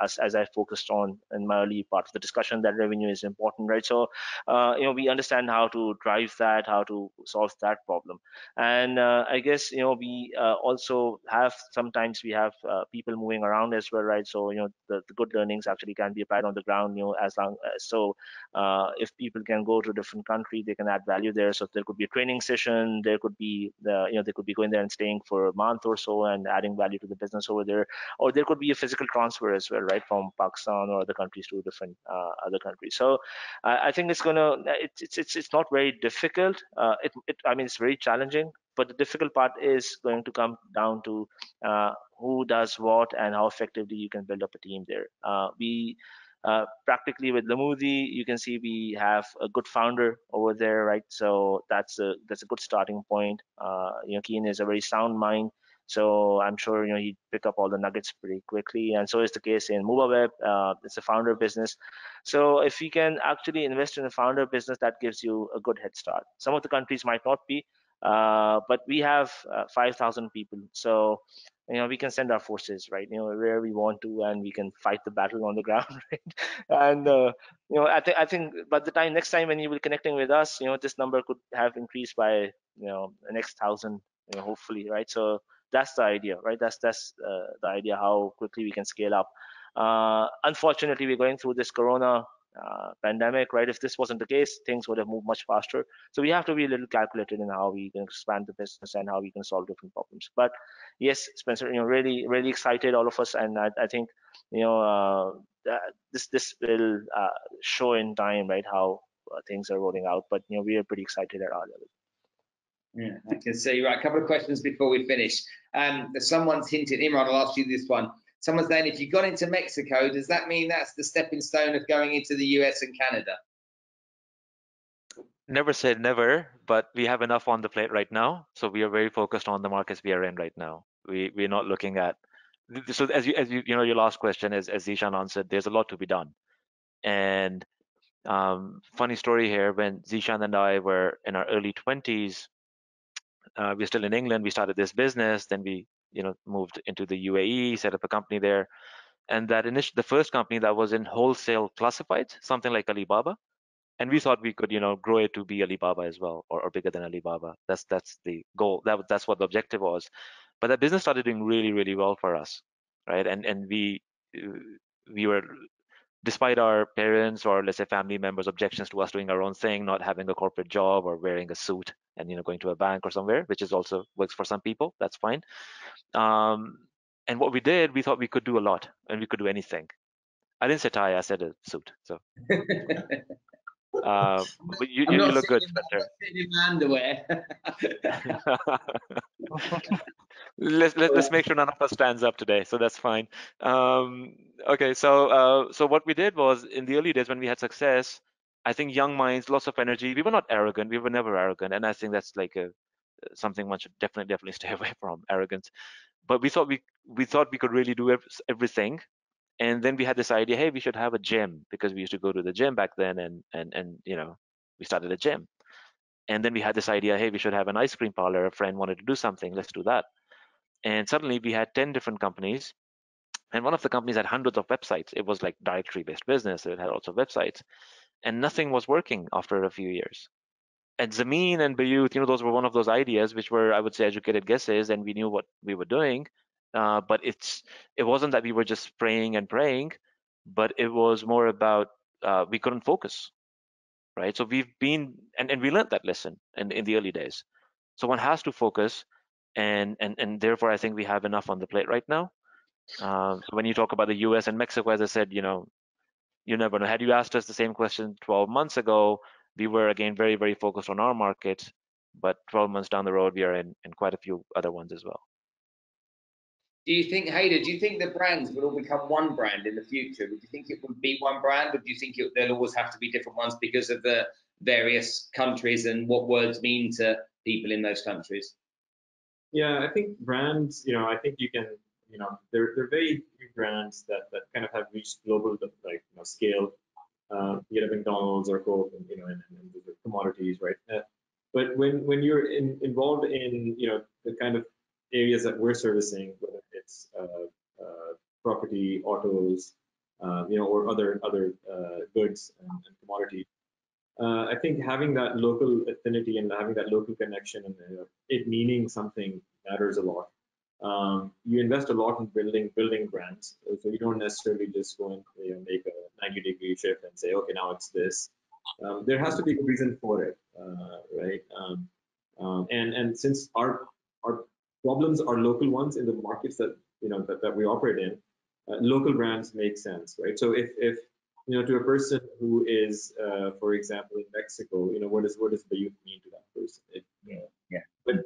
as I focused on in my early part of the discussion, that revenue is important, right? So we understand how to drive that, how to solve that problem. And I guess we also have, sometimes we have people moving around as well, right? So the good learnings actually can be applied on the ground, as long so if people can go to a different country, they can add value there. So there could be a training session, there could be they could be going there and staying for a month or so and adding value to the business over there, or there could be a physical transfer as well, right, from Pakistan or other countries to different other countries. So I think it's not very difficult. I mean, it's very challenging, but the difficult part is going to come down to who does what and how effectively you can build up a team there. We practically with Lamudi, you can see we have a good founder over there, right? So that's a good starting point. Keen is a very sound mind, so I'm sure he'd pick up all the nuggets pretty quickly, and so is the case in MovaWeb. It's a founder business, so if you can actually invest in a founder business, that gives you a good head start. Some of the countries might not be, but we have 5,000 people, so we can send our forces, right, where we want to, and we can fight the battle on the ground, right? And I think by the time next time when you will connecting with us, this number could have increased by the next 1,000, hopefully, right? So that's the idea, right? That's the idea, how quickly we can scale up. Unfortunately, we're going through this corona pandemic, right? If this wasn't the case, things would have moved much faster. So we have to be a little calculated in how we can expand the business and how we can solve different problems. But yes, Spencer, really, really excited, all of us, and I think this will show in time, right, how things are rolling out. But we are pretty excited at our level. Yeah, I can see. Right, a couple of questions before we finish. Someone's hinted, Imran, I'll ask you this one. Someone's saying, if you got into Mexico, does that mean that's the stepping stone of going into the US and Canada? Never said never, but we have enough on the plate right now. So we are very focused on the markets we are in right now. We're not looking at, so as your last question, as Zishan answered, there's a lot to be done. And funny story here, when Zishan and I were in our early 20s, we're still in England, we started this business, then we moved into the UAE, set up a company there. And that the first company that was in wholesale classifieds, something like Alibaba. And we thought we could, grow it to be Alibaba as well, or bigger than Alibaba. That's the goal. That's what the objective was. But that business started doing really, really well for us, right? And we were, despite our parents or let's say family members' objections to us doing our own thing, not having a corporate job or wearing a suit and going to a bank or somewhere, which is also works for some people. That's fine. And what we did, we thought we could do a lot and we could do anything. I didn't say tie, I said a suit. So. But you look good, Spencer. I'm not sitting in underwear. let's make sure none of us stands up today, so that's fine. Okay, so what we did was, in the early days when we had success, I think young minds, lots of energy. We were not arrogant. We were never arrogant, and I think that's like something one should definitely stay away from, arrogance. But we thought we could really do everything. And then we had this idea, hey, we should have a gym, because we used to go to the gym back then, and we started a gym. And then we had this idea, hey, we should have an ice cream parlor. A friend wanted to do something, let's do that. And suddenly we had 10 different companies, and one of the companies had hundreds of websites. It was like directory-based business. So it had lots of websites, and nothing was working after a few years. And Zameen and Bayut, those were one of those ideas which were, I would say, educated guesses, and we knew what we were doing. But it wasn't that we were just praying and praying, but it was more about we couldn't focus, right? So we've been, and we learned that lesson in the early days. So one has to focus, and therefore I think we have enough on the plate right now. When you talk about the US and Mexico, as I said, you never know. Had you asked us the same question 12 months ago, we were again very, very focused on our market, but 12 months down the road, we are in quite a few other ones as well. Do you think, Haider, do you think the brands will all become one brand in the future? Would you think it would be one brand, or do you think there'll always have to be different ones because of the various countries and what words mean to people in those countries? Yeah, I think brands, I think you can, there are very few brands that kind of have reached global scale. You get a McDonald's or Coke, and the commodities, right? But when you're involved in the kind of areas that we're servicing, whether it's property, autos, or other goods and commodities. I think having that local affinity and having that local connection and it meaning something matters a lot. You invest a lot in building brands, so you don't necessarily just go and make a 90-degree shift and say, okay, now it's this. There has to be a reason for it, right? And since our problems are local ones in the markets that that we operate in, local brands make sense, right? So if to a person who is, for example, in Mexico, what does Bayut mean to that person? But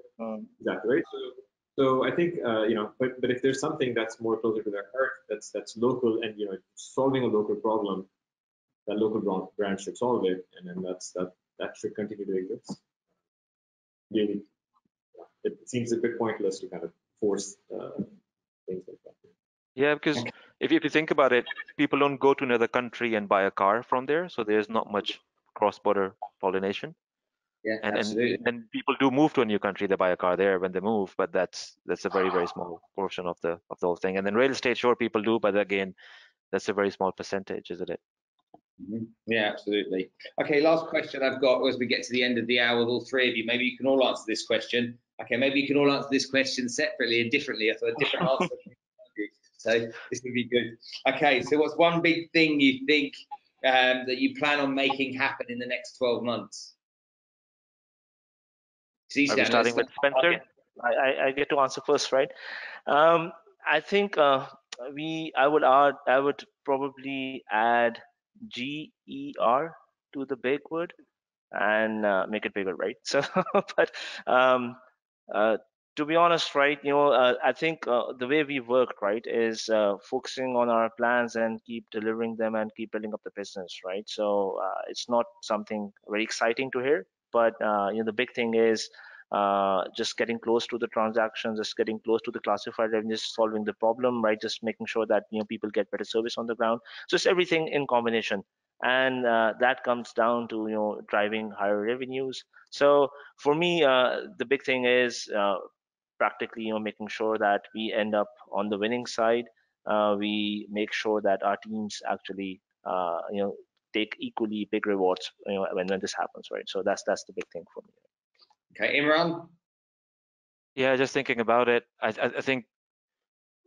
exactly, right? So I think but if there's something that's more closer to their heart, that's local, and solving a local problem, that local brand should solve it, and then that should continue to exist. Really, it seems a bit pointless to kind of force things like that. Yeah, because if you think about it, people don't go to another country and buy a car from there, so there's not much cross-border pollination. Yeah, and absolutely. and people do move to a new country, they buy a car there when they move, but that's a very, very small portion of the whole thing. And then real estate, sure, people do, but again, that's a very small percentage, isn't it? Yeah, absolutely. Okay, last question I've got as we get to the end of the hour with all three of you. Maybe you can all answer this question. Okay, maybe you can all answer this question separately and differently. I thought a different answer. So this would be good. Okay, so what's one big thing you think that you plan on making happen in the next 12 months? Are we starting with Spencer? I get to answer first, right? I think I would probably add GER to the big word and make it bigger, right? So, but uh, to be honest, right, I think the way we work, right, is focusing on our plans and keep delivering them and keep building up the business, right? So it's not something very exciting to hear, but the big thing is just getting close to the transactions, just getting close to the classified revenues, solving the problem, right? Just making sure that people get better service on the ground. So it's everything in combination, and that comes down to driving higher revenues. So for me, the big thing is practically making sure that we end up on the winning side. We make sure that our teams actually take equally big rewards when this happens, right? So that's the big thing for me. Okay, Imran. Yeah, just thinking about it, I think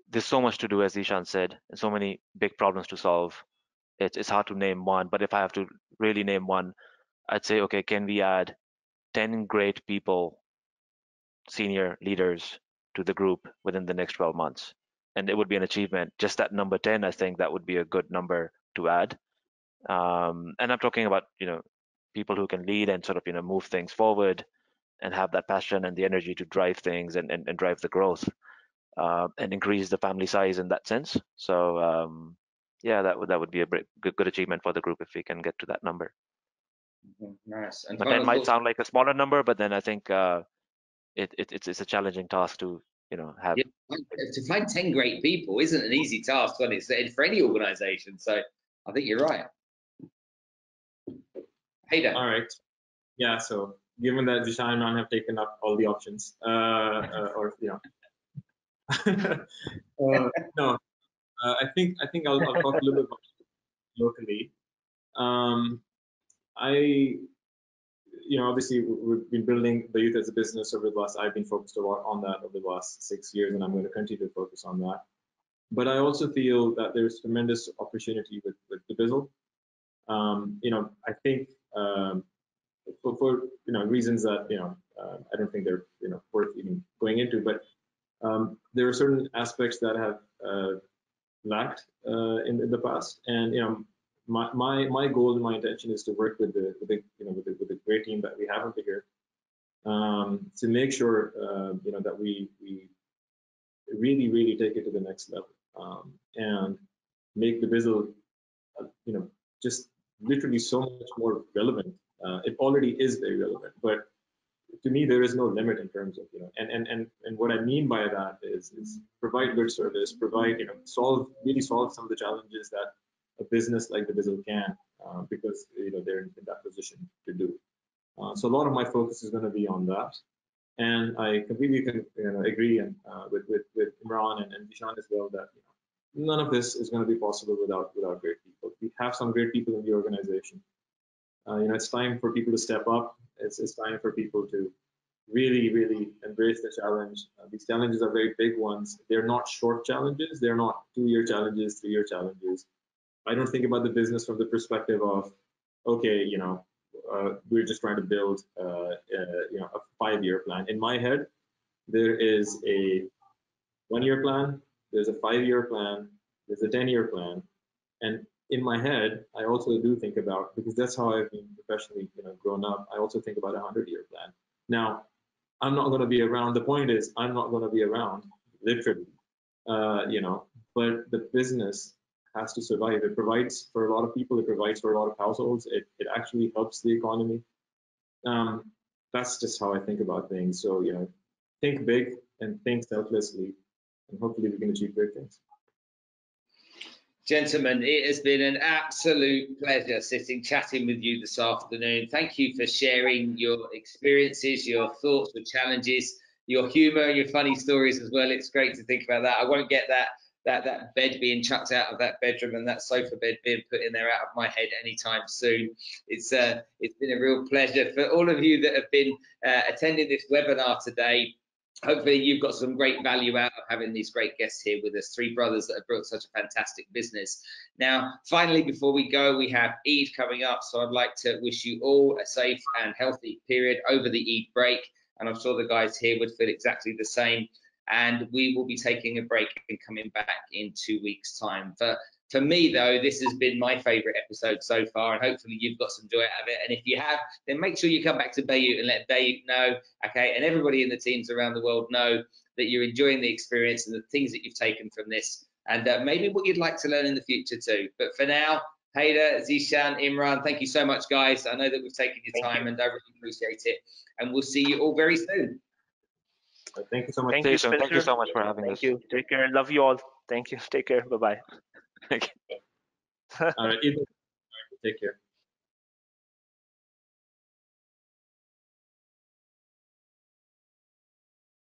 there's so much to do, as Ishan said, and so many big problems to solve. It's hard to name one, but if I have to really name one, I'd say, okay, can we add 10 great people, senior leaders, to the group within the next 12 months? And it would be an achievement. Just that number 10, I think that would be a good number to add. And I'm talking about, people who can lead and sort of, move things forward and have that passion and the energy to drive things and drive the growth and increase the family size in that sense. So yeah, that would be a good achievement for the group if we can get to that number. Nice. And but 10 might sound like a smaller number, but then I think it's a challenging task to have. Yeah, to find 10 great people isn't an easy task, but it's for any organization. So I think you're right. Hey, Dan. All right. Yeah. So given that Zishan and Imran have taken up all the options, no, I think I'll talk a little bit about locally. Obviously we've been building Bayut as a business over the last. I've been focused a lot on that over the last 6 years, and I'm going to continue to focus on that. But I also feel that there's tremendous opportunity with the Bizzle. I think for reasons that I don't think they're worth even going into, but there are certain aspects that have lacked in the past, and my goal and my intention is to work with the great team that we have over here to make sure that we really take it to the next level and make the Bizzle just literally so much more relevant. It already is very relevant, but to me there is no limit in terms of and what I mean by that is provide good service, provide solve some of the challenges that a business like the Bizzle can, because they're in that position to do. So a lot of my focus is going to be on that. And I completely agree and with Imran and Dishan as well that none of this is going to be possible without great people. We have some great people in the organization. It's time for people to step up. It's time for people to really embrace the challenge. These challenges are very big ones. They're not short challenges. They're not 2-year challenges, 3-year challenges. I don't think about the business from the perspective of, okay, we're just trying to build, a 5-year plan. In my head, there is a 1-year plan, there's a 5-year plan, there's a 10-year plan, and in my head, I also do think about, because that's how I've been professionally, grown up. I also think about a 100-year plan. Now, I'm not going to be around. The point is, I'm not going to be around, literally, but the business has to survive. It provides for a lot of people. It provides for a lot of households. It actually helps the economy. That's just how I think about things. So, think big and think selflessly, and hopefully we can achieve great things. Gentlemen, it has been an absolute pleasure chatting with you this afternoon. Thank you for sharing your experiences, your thoughts, your challenges, your humor, your funny stories as well. It's great to think about that. I won't get that bed being chucked out of that bedroom and that sofa bed being put in there out of my head anytime soon. It's been a real pleasure. For all of you that have been attending this webinar today, hopefully you've got some great value out of having these great guests here with us, 3 brothers that have built such a fantastic business. Now, finally, before we go, we have Eid coming up, so I'd like to wish you all a safe and healthy period over the Eid break, and I'm sure the guys here would feel exactly the same. And we will be taking a break and coming back in 2 weeks' time. For me, though, this has been my favorite episode so far, and hopefully you've got some joy out of it. And if you have, then make sure you come back to Bayut and let Bayut know, okay, and everybody in the teams around the world know that you're enjoying the experience and the things that you've taken from this, and maybe what you'd like to learn in the future too. But for now, Haider, Zishan, Imran, thank you so much, guys. I know that we've taken your time, and I really appreciate it. And we'll see you all very soon. Thank you so much. Thank you, Spencer. Thank you so much for having us. Thank you. Take care. Love you all. Thank you. Take care. Bye-bye. All right. Take care.